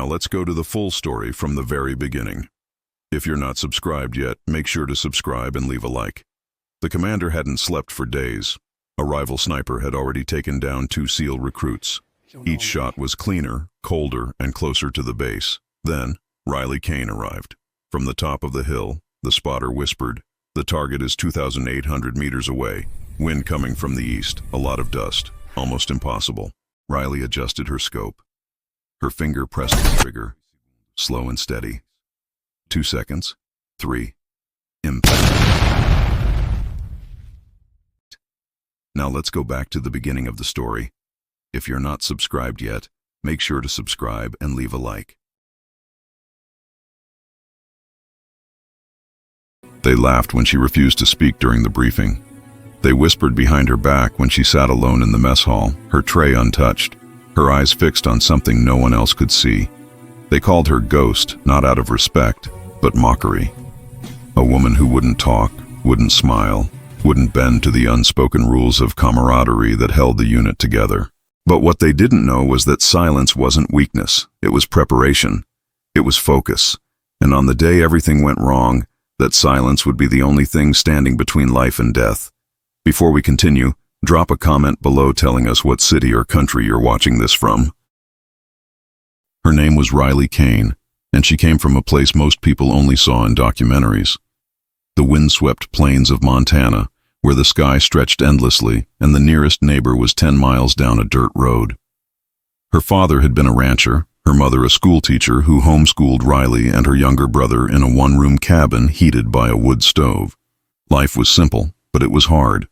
Now let's go to the full story from the very beginning. If you're not subscribed yet, make sure to subscribe and leave a like. The commander hadn't slept for days. A rival sniper had already taken down 2 SEAL recruits. Each shot was cleaner, colder, and closer to the base. Then, Riley Kane arrived. From the top of the hill, the spotter whispered, "The target is 2,800 meters away. Wind coming from the east, a lot of dust. Almost impossible." Riley adjusted her scope. Her finger pressed the trigger, slow and steady. 2 seconds. 3. Impact. Now let's go back to the beginning of the story. If you're not subscribed yet, make sure to subscribe and leave a like. They laughed when she refused to speak during the briefing. They whispered behind her back when she sat alone in the mess hall, her tray untouched, her eyes fixed on something no one else could see. They called her Ghost, not out of respect, but mockery. A woman who wouldn't talk, wouldn't smile, wouldn't bend to the unspoken rules of camaraderie that held the unit together. But what they didn't know was that silence wasn't weakness. It was preparation. It was focus. And on the day everything went wrong, that silence would be the only thing standing between life and death. Before we continue, drop a comment below telling us what city or country you're watching this from. Her name was Riley Kane, and she came from a place most people only saw in documentaries. The windswept plains of Montana, where the sky stretched endlessly and the nearest neighbor was 10 miles down a dirt road. Her father had been a rancher, her mother a schoolteacher who homeschooled Riley and her younger brother in a one-room cabin heated by a wood stove. Life was simple, but it was hard.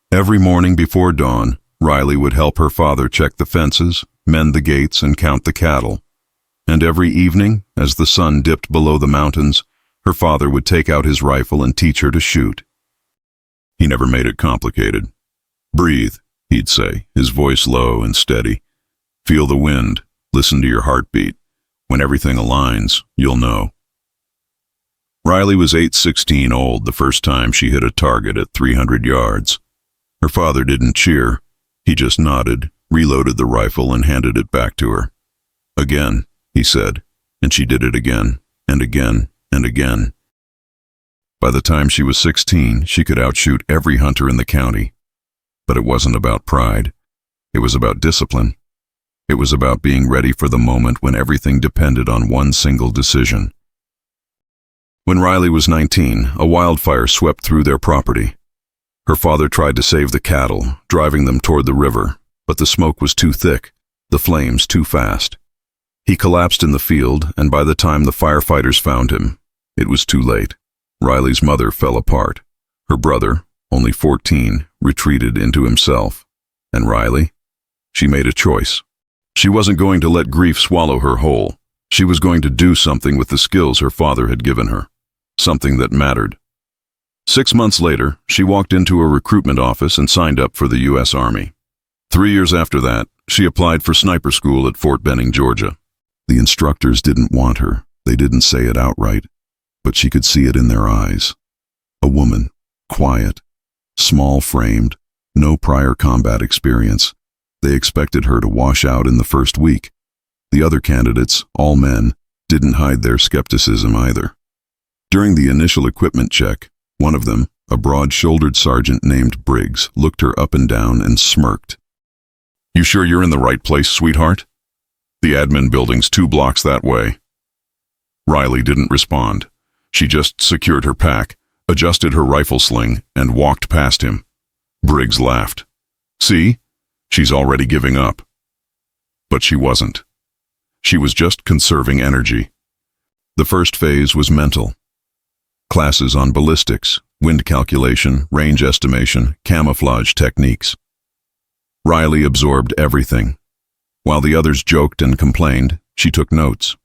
Every morning before dawn, Riley would help her father check the fences, mend the gates, and count the cattle. And every evening, as the sun dipped below the mountains, her father would take out his rifle and teach her to shoot. He never made it complicated. "Breathe," he'd say, his voice low and steady. "Feel the wind. Listen to your heartbeat. When everything aligns, you'll know." Riley was 8/16 old the first time she hit a target at 300 yards. Her father didn't cheer. He just nodded, reloaded the rifle, and handed it back to her. "Again," he said, and she did it again, and again, and again. By the time she was 16, she could outshoot every hunter in the county. But it wasn't about pride. It was about discipline. It was about being ready for the moment when everything depended on one single decision. When Riley was 19, a wildfire swept through their property. Her father tried to save the cattle, driving them toward the river, but the smoke was too thick, the flames too fast. He collapsed in the field, and by the time the firefighters found him, it was too late. Riley's mother fell apart. Her brother, only 14, retreated into himself. And Riley? She made a choice. She wasn't going to let grief swallow her whole. She was going to do something with the skills her father had given her. Something that mattered. 6 months later, she walked into a recruitment office and signed up for the U.S. Army. 3 years after that, she applied for sniper school at Fort Benning, Georgia. The instructors didn't want her. They didn't say it outright, but she could see it in their eyes. A woman, quiet, small-framed, no prior combat experience. They expected her to wash out in the first week. The other candidates, all men, didn't hide their skepticism either. During the initial equipment check, one of them, a broad-shouldered sergeant named Briggs, looked her up and down and smirked. "You sure you're in the right place, sweetheart? The admin building's 2 blocks that way." Riley didn't respond. She just secured her pack, adjusted her rifle sling, and walked past him. Briggs laughed. "See? She's already giving up." But she wasn't. She was just conserving energy. The first phase was mental. Classes on ballistics, wind calculation, range estimation, camouflage techniques. Riley absorbed everything. While the others joked and complained, she took notes.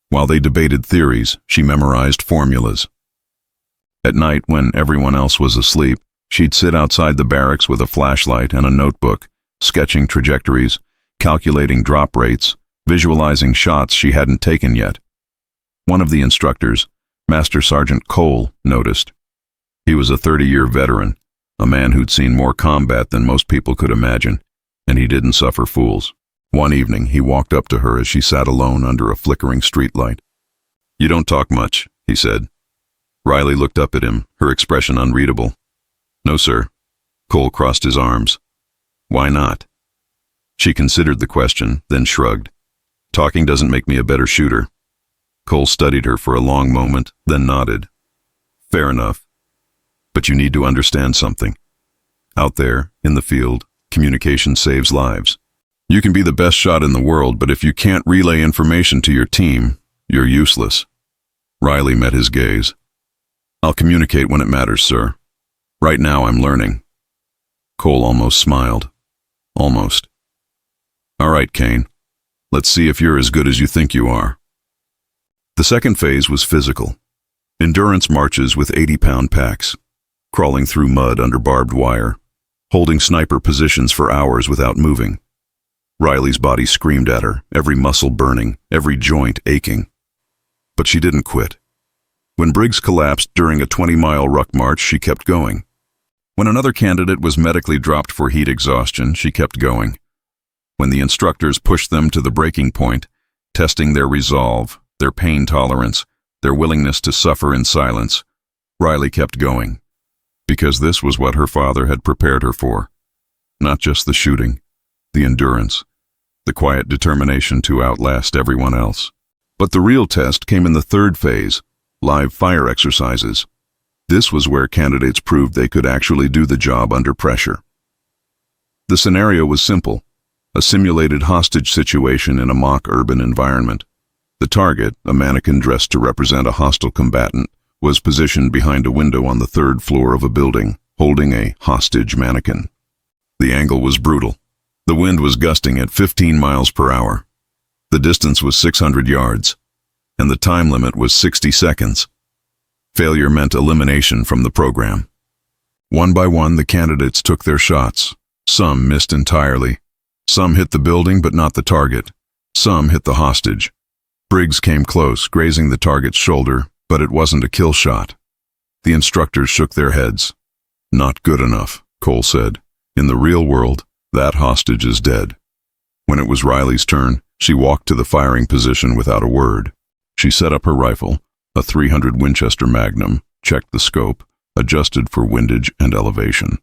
While they debated theories, she memorized formulas. At night, when everyone else was asleep, she'd sit outside the barracks with a flashlight and a notebook, sketching trajectories, calculating drop rates, visualizing shots she hadn't taken yet. One of the instructors, Master Sergeant Cole, noticed. He was a 30-year veteran, a man who'd seen more combat than most people could imagine, and he didn't suffer fools. One evening, he walked up to her as she sat alone under a flickering streetlight. "You don't talk much," he said. Riley looked up at him, her expression unreadable. "No, sir." Cole crossed his arms. "Why not?" She considered the question, then shrugged. "Talking doesn't make me a better shooter." Cole studied her for a long moment, then nodded. "Fair enough. But you need to understand something. Out there, in the field, communication saves lives. You can be the best shot in the world, but if you can't relay information to your team, you're useless." Riley met his gaze. "I'll communicate when it matters, sir. Right now I'm learning." Cole almost smiled. Almost. "All right, Kane. Let's see if you're as good as you think you are." The second phase was physical. Endurance marches with 80-pound packs, crawling through mud under barbed wire, holding sniper positions for hours without moving. Riley's body screamed at her, every muscle burning, every joint aching. But she didn't quit. When Briggs collapsed during a 20-mile ruck march, she kept going. When another candidate was medically dropped for heat exhaustion, she kept going. When the instructors pushed them to the breaking point, testing their resolve, their pain tolerance, their willingness to suffer in silence, Riley kept going. Because this was what her father had prepared her for. Not just the shooting, the endurance, the quiet determination to outlast everyone else. But the real test came in the third phase, live fire exercises. This was where candidates proved they could actually do the job under pressure. The scenario was simple, a simulated hostage situation in a mock urban environment. The target, a mannequin dressed to represent a hostile combatant, was positioned behind a window on the third floor of a building, holding a hostage mannequin. The angle was brutal. The wind was gusting at 15 miles per hour. The distance was 600 yards, and the time limit was 60 seconds. Failure meant elimination from the program. One by one, the candidates took their shots. Some missed entirely. Some hit the building but not the target. Some hit the hostage. Briggs came close, grazing the target's shoulder, but it wasn't a kill shot. The instructors shook their heads. "Not good enough," Cole said. "In the real world, that hostage is dead." When it was Riley's turn, she walked to the firing position without a word. She set up her rifle, a .300 Winchester Magnum, checked the scope, adjusted for windage and elevation.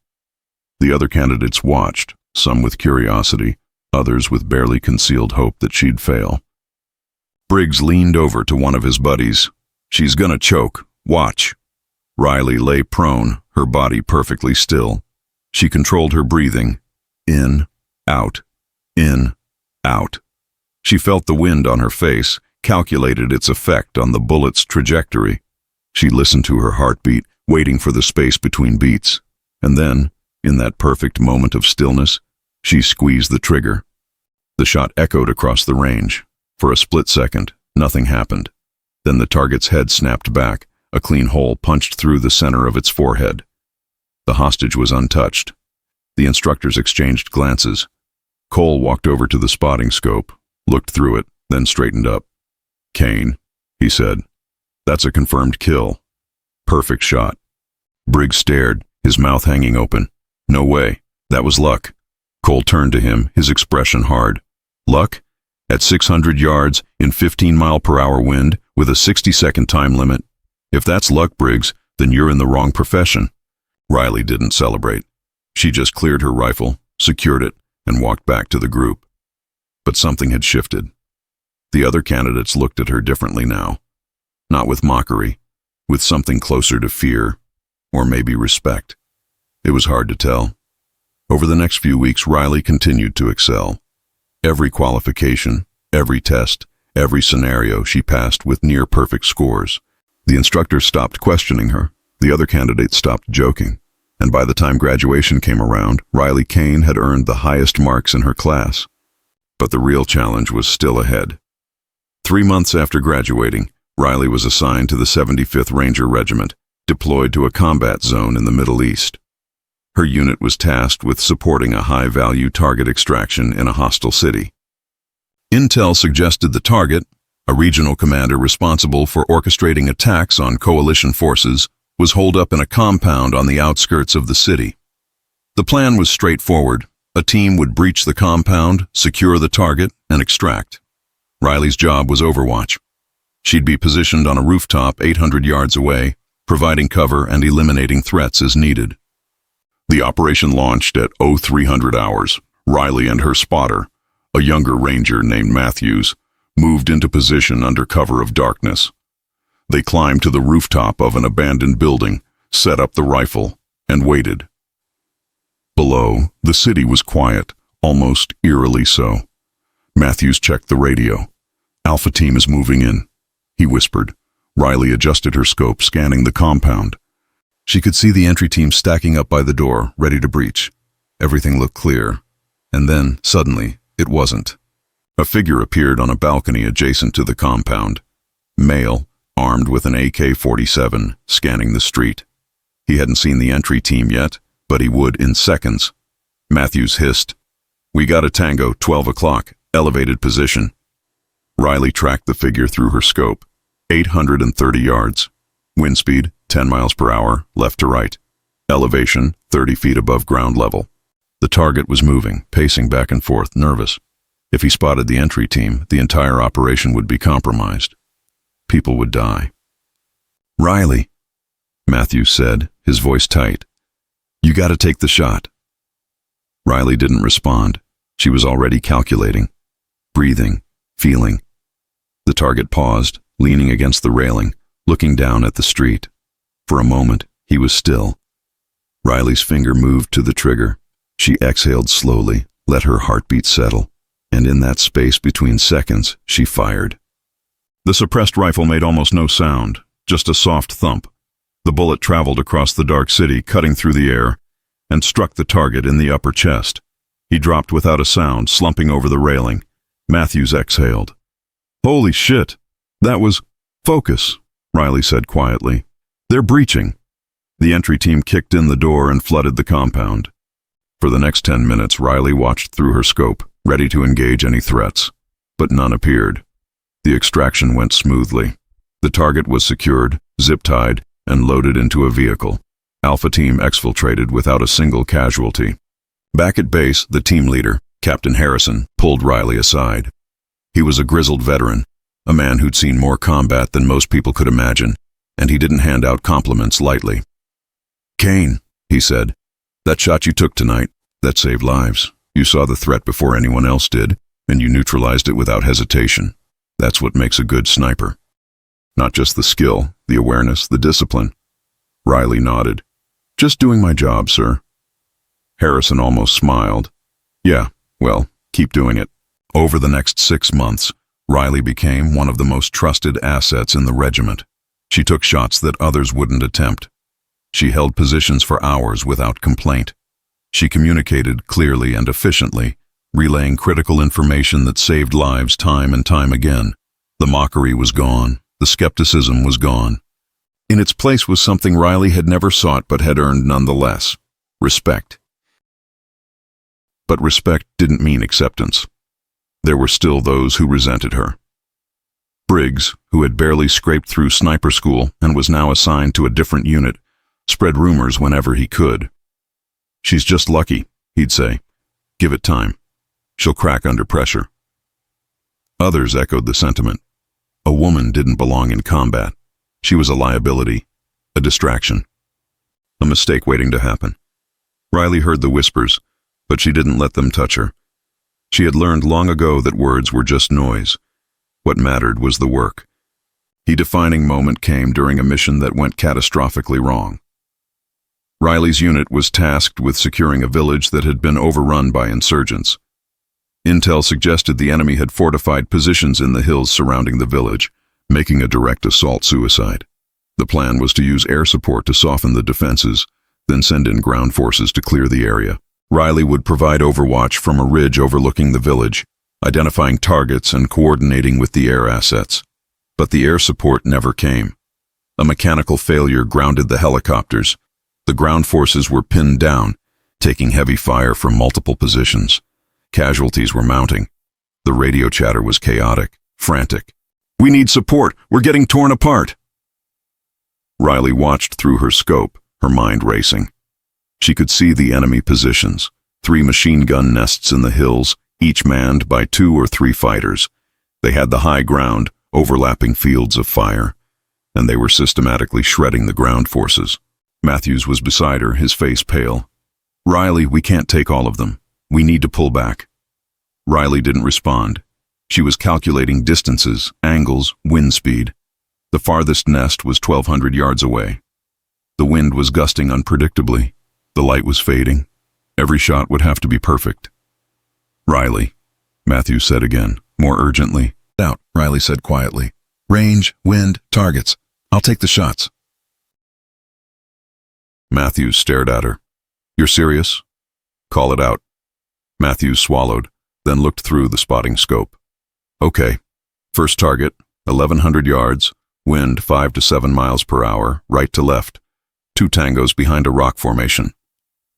The other candidates watched, some with curiosity, others with barely concealed hope that she'd fail. Briggs leaned over to one of his buddies. "She's gonna choke. Watch." Riley lay prone, her body perfectly still. She controlled her breathing. In, out, in, out. She felt the wind on her face, calculated its effect on the bullet's trajectory. She listened to her heartbeat, waiting for the space between beats. And then, in that perfect moment of stillness, she squeezed the trigger. The shot echoed across the range. For a split second, nothing happened. Then the target's head snapped back, a clean hole punched through the center of its forehead. The hostage was untouched. The instructors exchanged glances. Cole walked over to the spotting scope, looked through it, then straightened up. "Kane," he said. "That's a confirmed kill. Perfect shot." Briggs stared, his mouth hanging open. "No way. That was luck." Cole turned to him, his expression hard. "Luck? At 600 yards, in 15-mile-per-hour wind, with a 60-second time limit? If that's luck, Briggs, then you're in the wrong profession." Riley didn't celebrate. She just cleared her rifle, secured it, and walked back to the group. But something had shifted. The other candidates looked at her differently now. Not with mockery, with something closer to fear, or maybe respect. It was hard to tell. Over the next few weeks, Riley continued to excel. Every qualification, every test, every scenario she passed with near-perfect scores. The instructors stopped questioning her. The other candidates stopped joking. And by the time graduation came around, Riley Kane had earned the highest marks in her class. But the real challenge was still ahead. 3 months after graduating, Riley was assigned to the 75th Ranger Regiment, deployed to a combat zone in the Middle East. Her unit was tasked with supporting a high-value target extraction in a hostile city. Intel suggested the target, a regional commander responsible for orchestrating attacks on coalition forces, was holed up in a compound on the outskirts of the city. The plan was straightforward: A team would breach the compound, secure the target, and extract. Riley's job was overwatch. She'd be positioned on a rooftop 800 yards away, providing cover and eliminating threats as needed. The operation launched at 0300 hours. Riley and her spotter, a younger ranger named Matthews, moved into position under cover of darkness. They climbed to the rooftop of an abandoned building, set up the rifle, and waited. Below, the city was quiet, almost eerily so. Matthews checked the radio. "Alpha team is moving in," he whispered. Riley adjusted her scope, scanning the compound. She could see the entry team stacking up by the door, ready to breach. Everything looked clear. And then, suddenly, it wasn't. A figure appeared on a balcony adjacent to the compound. Male, armed with an AK-47, scanning the street. He hadn't seen the entry team yet, but he would in seconds. Matthews hissed, "We got a Tango, 12 o'clock, elevated position." Riley tracked the figure through her scope. 830 yards. Wind speed, 10 miles per hour, left to right. Elevation, 30 feet above ground level. The target was moving, pacing back and forth, nervous. If he spotted the entry team, the entire operation would be compromised. People would die. "Riley," Matthews said, his voice tight, "you gotta take the shot." Riley didn't respond. She was already calculating, breathing, feeling. The target paused, leaning against the railing, looking down at the street. For a moment, he was still. Riley's finger moved to the trigger. She exhaled slowly, let her heartbeat settle, and in that space between seconds, she fired. The suppressed rifle made almost no sound, just a soft thump. The bullet traveled across the dark city, cutting through the air, and struck the target in the upper chest. He dropped without a sound, slumping over the railing. Matthews exhaled. "Holy shit! That was—" "Focus," Riley said quietly. "They're breaching." The entry team kicked in the door and flooded the compound. For the next 10 minutes, Riley watched through her scope, ready to engage any threats. But none appeared. The extraction went smoothly. The target was secured, zip-tied, and loaded into a vehicle. Alpha team exfiltrated without a single casualty. Back at base, the team leader, Captain Harrison, pulled Riley aside. He was a grizzled veteran, a man who'd seen more combat than most people could imagine, and he didn't hand out compliments lightly. "Kane," he said, "that shot you took tonight, that saved lives. You saw the threat before anyone else did, and you neutralized it without hesitation. That's what makes a good sniper. Not just the skill, the awareness, the discipline." Riley nodded. "Just doing my job, sir." Harrison almost smiled. "Yeah, well, keep doing it." Over the next 6 months, Riley became one of the most trusted assets in the regiment. She took shots that others wouldn't attempt. She held positions for hours without complaint. She communicated clearly and efficiently, relaying critical information that saved lives time and time again. The mockery was gone. The skepticism was gone. In its place was something Riley had never sought but had earned nonetheless: respect. But respect didn't mean acceptance. There were still those who resented her. Briggs, who had barely scraped through sniper school and was now assigned to a different unit, spread rumors whenever he could. "She's just lucky," he'd say. "Give it time. She'll crack under pressure." Others echoed the sentiment. A woman didn't belong in combat. She was a liability, a distraction, a mistake waiting to happen. Riley heard the whispers, but she didn't let them touch her. She had learned long ago that words were just noise. What mattered was the work. The defining moment came during a mission that went catastrophically wrong. Riley's unit was tasked with securing a village that had been overrun by insurgents. Intel suggested the enemy had fortified positions in the hills surrounding the village, making a direct assault suicide. The plan was to use air support to soften the defenses, then send in ground forces to clear the area. Riley would provide overwatch from a ridge overlooking the village, identifying targets and coordinating with the air assets. But the air support never came. A mechanical failure grounded the helicopters. The ground forces were pinned down, taking heavy fire from multiple positions. Casualties were mounting. The radio chatter was chaotic, frantic. "We need support! We're getting torn apart!" Riley watched through her scope, her mind racing. She could see the enemy positions, 3 machine gun nests in the hills, each manned by 2 or 3 fighters. They had the high ground, overlapping fields of fire, and they were systematically shredding the ground forces. Matthews was beside her, his face pale. "Riley, we can't take all of them. We need to pull back." Riley didn't respond. She was calculating distances, angles, wind speed. The farthest nest was 1,200 yards away. The wind was gusting unpredictably. The light was fading. Every shot would have to be perfect. "Riley," Matthews said again, more urgently. "Out," Riley said quietly. "Range, wind, targets. I'll take the shots." Matthews stared at her. "You're serious? Call it out." Matthews swallowed, then looked through the spotting scope. "Okay. First target, 1,100 yards, wind 5 to 7 miles per hour, right to left. 2 tangos behind a rock formation."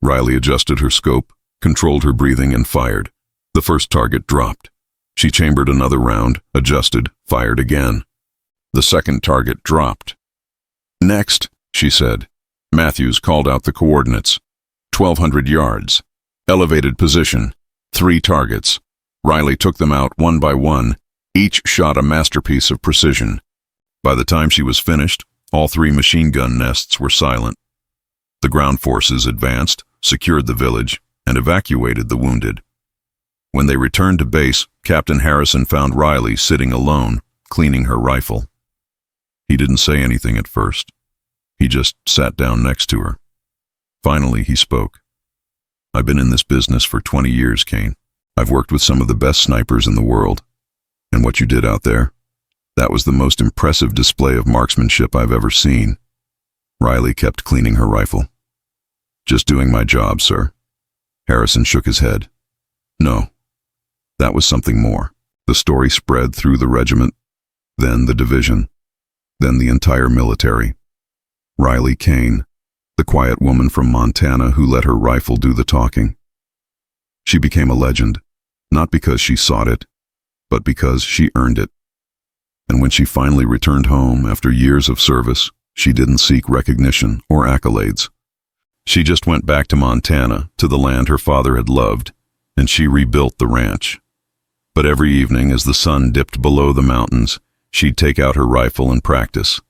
Riley adjusted her scope, controlled her breathing, and fired. The first target dropped. She chambered another round, adjusted, fired again. The second target dropped. "Next," she said. Matthews called out the coordinates. 1,200 yards. Elevated position. 3 targets. Riley took them out one by one, each shot a masterpiece of precision. By the time she was finished, all 3 machine gun nests were silent. The ground forces advanced, secured the village, and evacuated the wounded. When they returned to base, Captain Harrison found Riley sitting alone, cleaning her rifle. He didn't say anything at first. He just sat down next to her. Finally, he spoke. "I've been in this business for 20 years, Kane. I've worked with some of the best snipers in the world. And what you did out there, that was the most impressive display of marksmanship I've ever seen." Riley kept cleaning her rifle. "Just doing my job, sir." Harrison shook his head. "No, that was something more." The story spread through the regiment, then the division, then the entire military. Riley Kane, the quiet woman from Montana who let her rifle do the talking. She became a legend, not because she sought it, but because she earned it. And when she finally returned home after years of service, she didn't seek recognition or accolades. She just went back to Montana, to the land her father had loved, and she rebuilt the ranch. But every evening, as the sun dipped below the mountains, she'd take out her rifle and practice.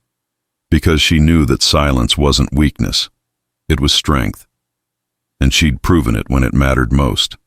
Because she knew that silence wasn't weakness, it was strength. And she'd proven it when it mattered most.